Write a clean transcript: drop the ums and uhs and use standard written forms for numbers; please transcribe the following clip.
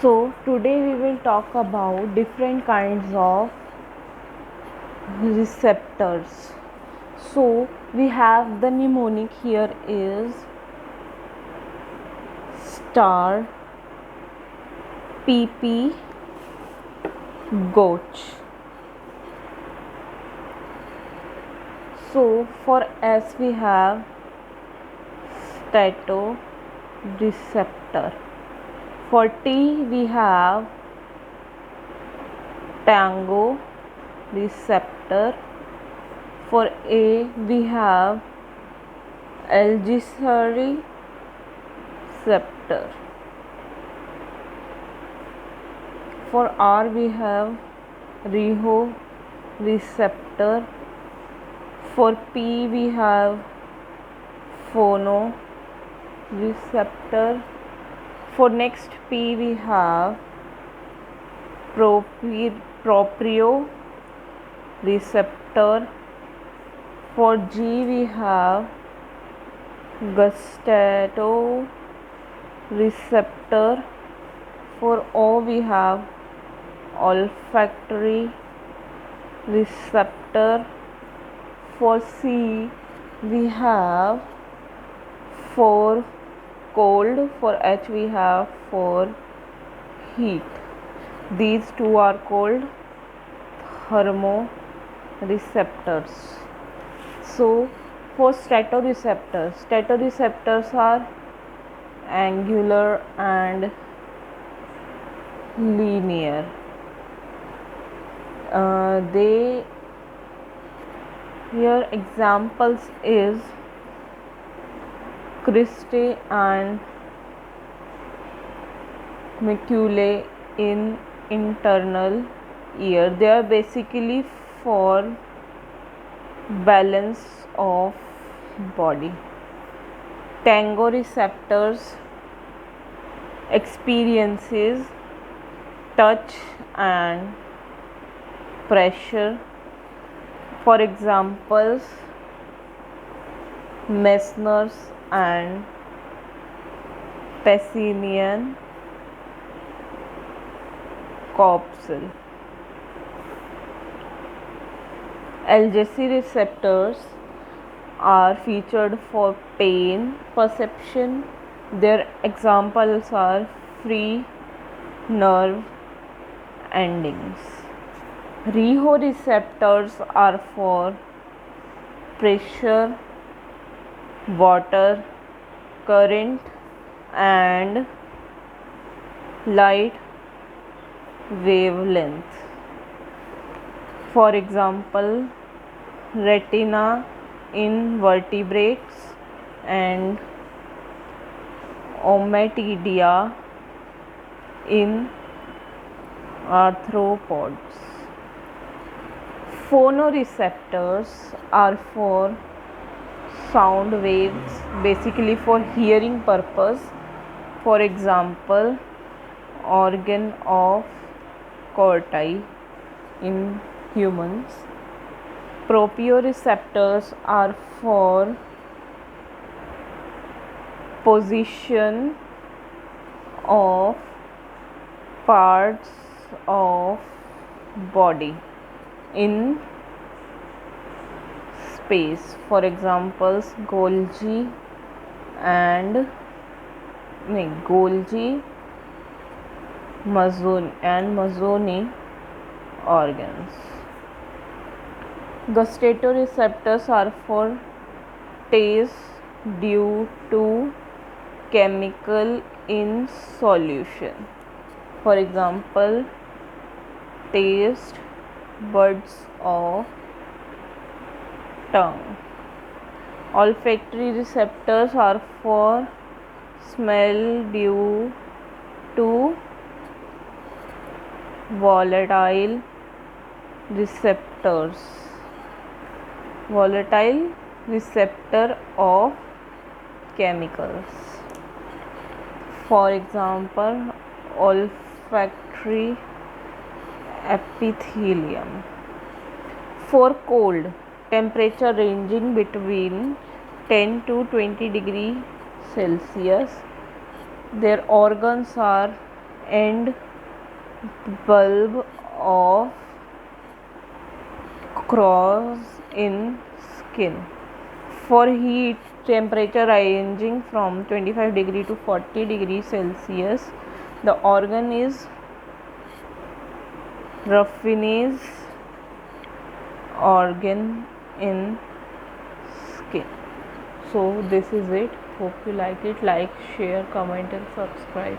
So today we will talk about different kinds of receptors. So we have the mnemonic here is star PP Goch. So for S we have stato receptor. For T we have tango receptor. For A we have Algieri receptor. For R we have Riho receptor. For P we have phono receptor. For next P we have proprio receptor. For G we have gustato receptor. For O we have olfactory receptor. For C we have for cold. For H we have for heat. These two are called thermoreceptors. So for statoreceptors are angular and linear. Here examples is cristae and maculae in internal ear. They are basically for balance of body. Tango receptors experiences touch and pressure. For examples, Meissner's and Pacinian corpuscle. Algieri receptors are featured for pain perception. Their examples are free nerve endings. Riho receptors are for pressure, water, current, and light wavelength. For example, retina in vertebrates and ommatidia in arthropods. Phonoreceptors are for sound waves, basically for hearing purpose. For example, organ of corti in humans. Proprioceptors are for position of parts of body in space. For examples, Golgi and Mazzoni organs. Gustatoreceptors are for taste due to chemical in solution. For example, taste buds of tongue. Olfactory receptors are for smell due to volatile receptor of chemicals. For example, olfactory epithelium. For cold, temperature ranging between 10 to 20 degree Celsius. Their organs are and bulb of cross in skin. For heat, temperature ranging from 25 degree to 40 degrees Celsius, the organ is Ruffini's organ in skin. So this is it. Hope you like it. Like, share, comment and subscribe.